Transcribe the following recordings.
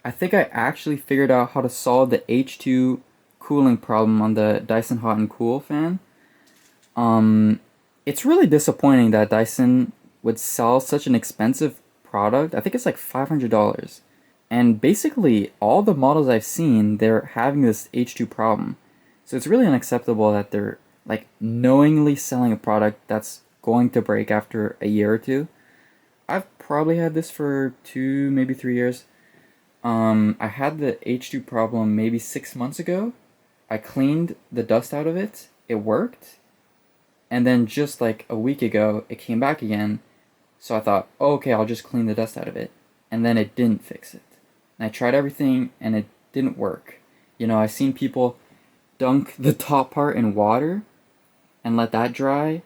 I think I actually figured out how to solve the H2 cooling problem on the Dyson hot+cool fan. Um, it's really disappointing that Dyson would sell such an expensive product. I think it's like $500. And basically, all the models I've seen, they're having this H2 problem. So it's really unacceptable that they're like knowingly selling a product that's going to break after a year or two. I've probably had this for 2, maybe 3 years. I had the H2 problem maybe 6 months ago. I cleaned the dust out of it. It worked. And then just like a week ago, it came back again. So I thought, oh, okay, I'll just clean the dust out of it. And then it didn't fix it. And I tried everything and it didn't work. You know, I've seen people dunk the top part in water and let that dry.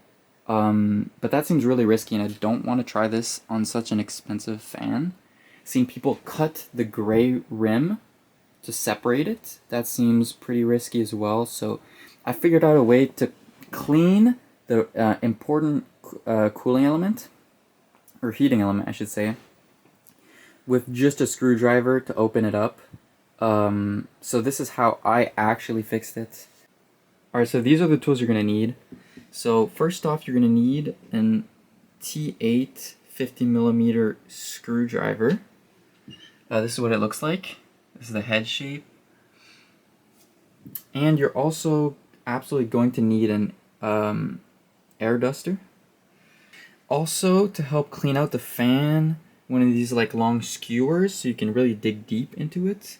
But that seems really risky and I don't want to try this on such an expensive fan. Seen people cut the gray rim to separate it. That seems pretty risky as well. So I figured out a way to clean the important cooling element, or heating element, I should say, with just a screwdriver to open it up. So this is how I actually fixed it. Alright, so these are the tools you're going to need. So first off, you're going to need an T8 50mm screwdriver. This is what it looks like. This is the head shape. And you're also absolutely going to need an air duster. Also, to help clean out the fan, one of these like long skewers so you can really dig deep into it.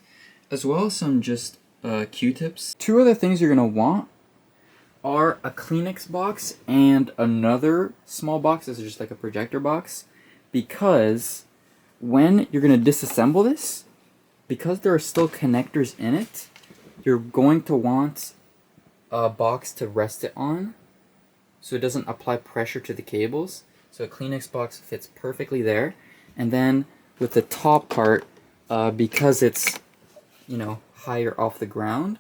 As well as some just Q-tips. Two other things you're going to want are a Kleenex box and another small box. This is just like a projector box. Because when you're going to disassemble this, because there are still connectors in it, you're going to want a box to rest it on so it doesn't apply pressure to the cables. So a Kleenex box fits perfectly there. And then with the top part, because it's, you know, higher off the ground,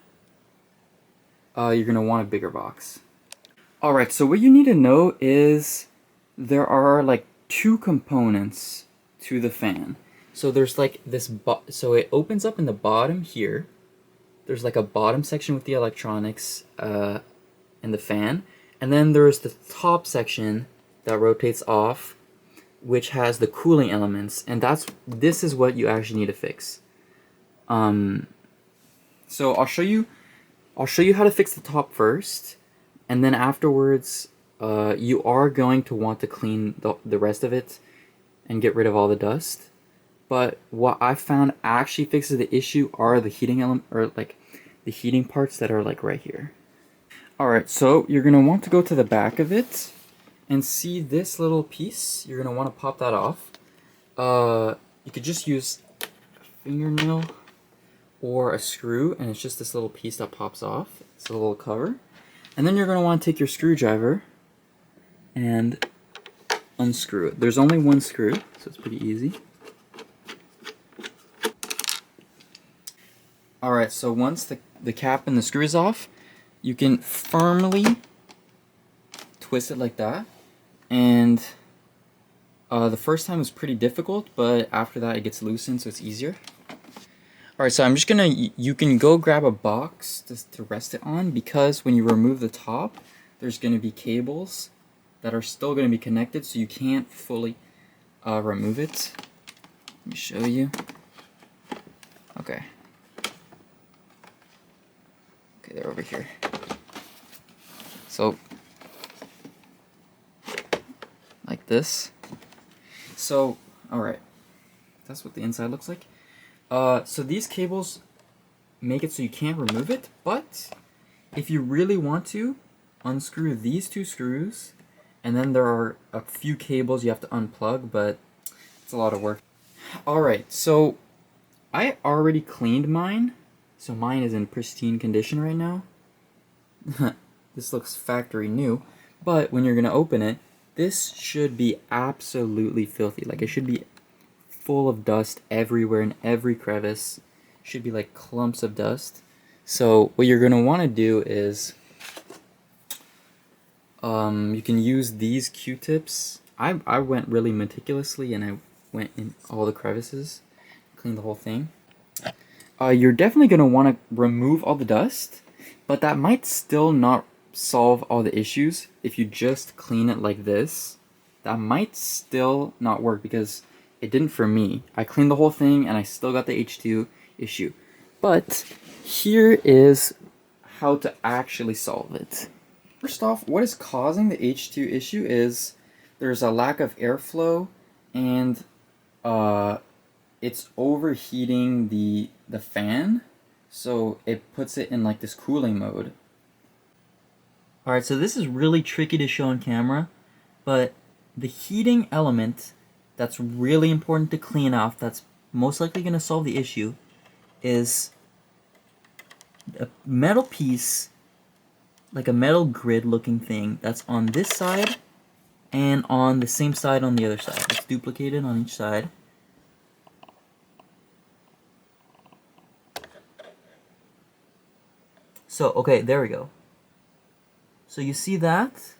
you're going to want a bigger box. Alright, so what you need to know is there are like two components to the fan. So there's like this, so it opens up in the bottom here. There's like a bottom section with the electronics and the fan. And then there's the top section that rotates off, which has the cooling elements. And this is what you actually need to fix. So I'll show you how to fix the top first. And then afterwards, you are going to want to clean the rest of it and get rid of all the dust. But what I found actually fixes the issue are the heating element, or like the heating parts that are like right here. Alright, so you're going to want to go to the back of it and see this little piece. You're going to want to pop that off. You could just use a fingernail or a screw, and it's just this little piece that pops off. It's a little cover. And then you're going to want to take your screwdriver and unscrew it. There's only one screw, so it's pretty easy. Alright, so once the cap and the screw is off, you can firmly twist it like that. And the first time was pretty difficult, but after that it gets loosened, so it's easier. Alright, so I'm just gonna, you can go grab a box to rest it on, because when you remove the top, there's gonna be cables that are still gonna be connected, so you can't fully remove it. Let me show you. Okay. Okay, they're over here. So, like this. So, alright. That's what the inside looks like. So these cables make it so you can't remove it, but if you really want to, unscrew these two screws, and then there are a few cables you have to unplug, but it's a lot of work. Alright, so I already cleaned mine, so mine is in pristine condition right now. This looks factory new, but when you're going to open it, this should be absolutely filthy. Like, it should be full of dust everywhere in every crevice. Should be like clumps of dust. So what you're going to want to do is you can use these Q-tips. I went really meticulously and I went in all the crevices, cleaned the whole thing. you're definitely going to want to remove all the dust, but that might still not solve all the issues. If you just clean it like this, that might still not work because it didn't for me. I cleaned the whole thing and I still got the H2 issue. But here is how to actually solve it. First off, what is causing the H2 issue is there's a lack of airflow, and it's overheating the fan, so it puts it in like this cooling mode. Alright, so this is really tricky to show on camera, but the heating element that's really important to clean off, that's most likely going to solve the issue, is a metal piece, like a metal grid looking thing, that's on this side and on the same side on the other side. It's duplicated on each side. So, okay, there we go. So you see that?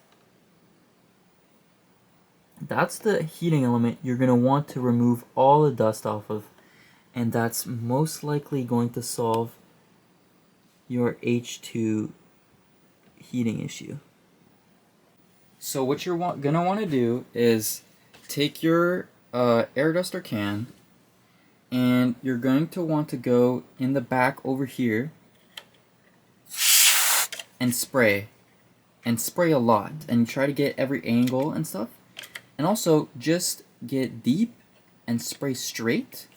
That's the heating element you're going to want to remove all the dust off of, and that's most likely going to solve your H2 heating issue. So what you're going to want to do is take your air duster can, and you're going to want to go in the back over here and spray a lot, and try to get every angle and stuff. And also, just get deep and spray straight.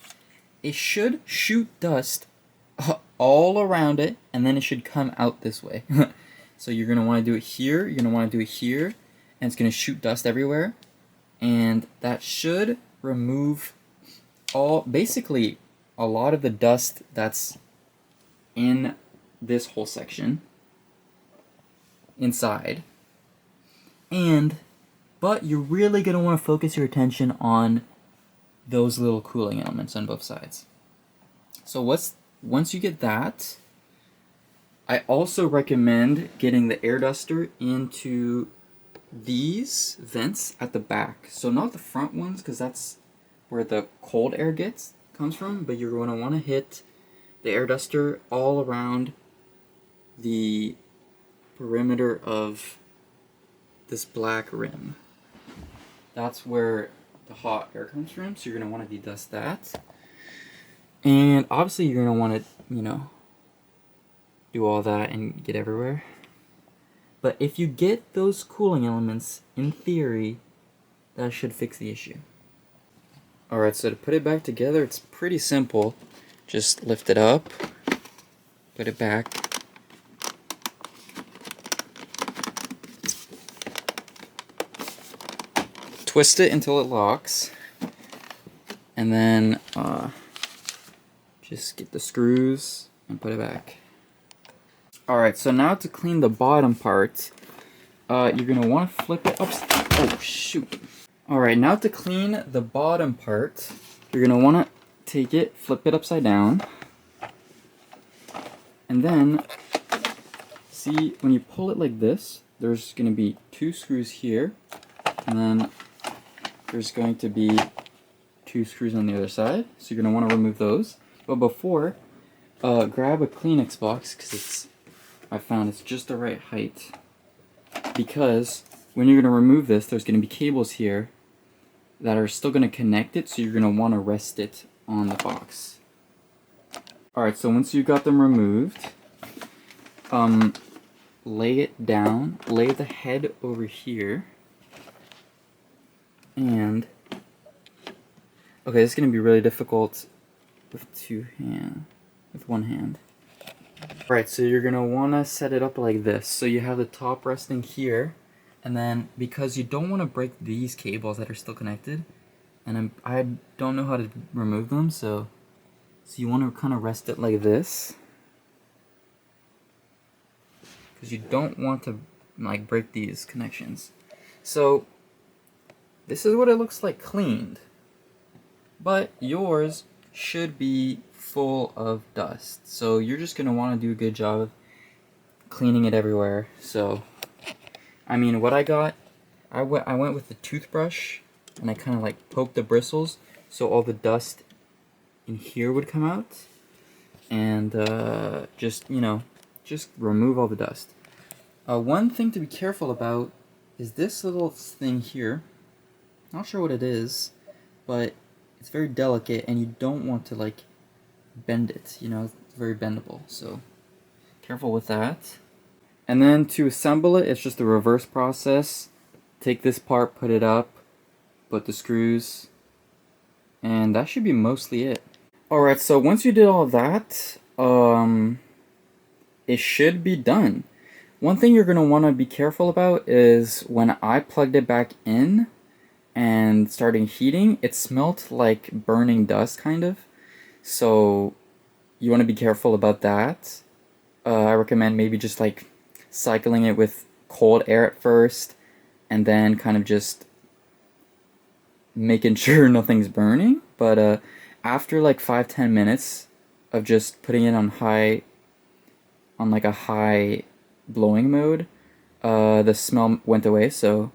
It should shoot dust all around it, and then it should come out this way. So you're going to want to do it here, you're going to want to do it here, and it's going to shoot dust everywhere. And that should remove basically a lot of the dust that's in this whole section inside. But you're really going to want to focus your attention on those little cooling elements on both sides. So once you get that, I also recommend getting the air duster into these vents at the back. So not the front ones, because that's where the cold air comes from, but you're going to want to hit the air duster all around the perimeter of this black rim. That's where the hot air comes from, so you're going to want to dedust that. And obviously you're going to want to, do all that and get everywhere. But if you get those cooling elements, in theory, that should fix the issue. Alright, so to put it back together, it's pretty simple. Just lift it up, put it back. Twist it until it locks, and then just get the screws and put it back. Alright, so now to clean the bottom part, you're going to want to flip it up. Oh, shoot. Alright, now to clean the bottom part, you're going to want to take it, flip it upside down, and then, see, when you pull it like this, there's going to be 2 screws here, and then there's going to be 2 screws on the other side, so you're going to want to remove those. But before, grab a Kleenex box, because I found it's just the right height. Because when you're going to remove this, there's going to be cables here that are still going to connect it, so you're going to want to rest it on the box. Alright, so once you got them removed, lay it down, lay the head over here. And okay, this is going to be really difficult with one hand. Alright, so you're going to want to set it up like this. So you have the top resting here, and then because you don't want to break these cables that are still connected, and I don't know how to remove them, so you want to kind of rest it like this, because you don't want to like break these connections. So this is what it looks like cleaned, but yours should be full of dust. So you're just going to want to do a good job of cleaning it everywhere. So, I mean, what I got, I went with the toothbrush, and I kind of like poked the bristles so all the dust in here would come out. and just, just remove all the dust. One thing to be careful about is this little thing here. Not sure what it is, but it's very delicate and you don't want to like bend it, it's very bendable, so careful with that. And then to assemble it, it's just a reverse process. Take this part, put it up, put the screws, and that should be mostly it. Alright, so once you did all that, it should be done. One thing you're going to want to be careful about is when I plugged it back in and starting heating, it smelled like burning dust kind of. So you want to be careful about that. I recommend maybe just like cycling it with cold air at first and then kind of just making sure nothing's burning. But after like 5-10 minutes of just putting it on like a high blowing mode, the smell went away, so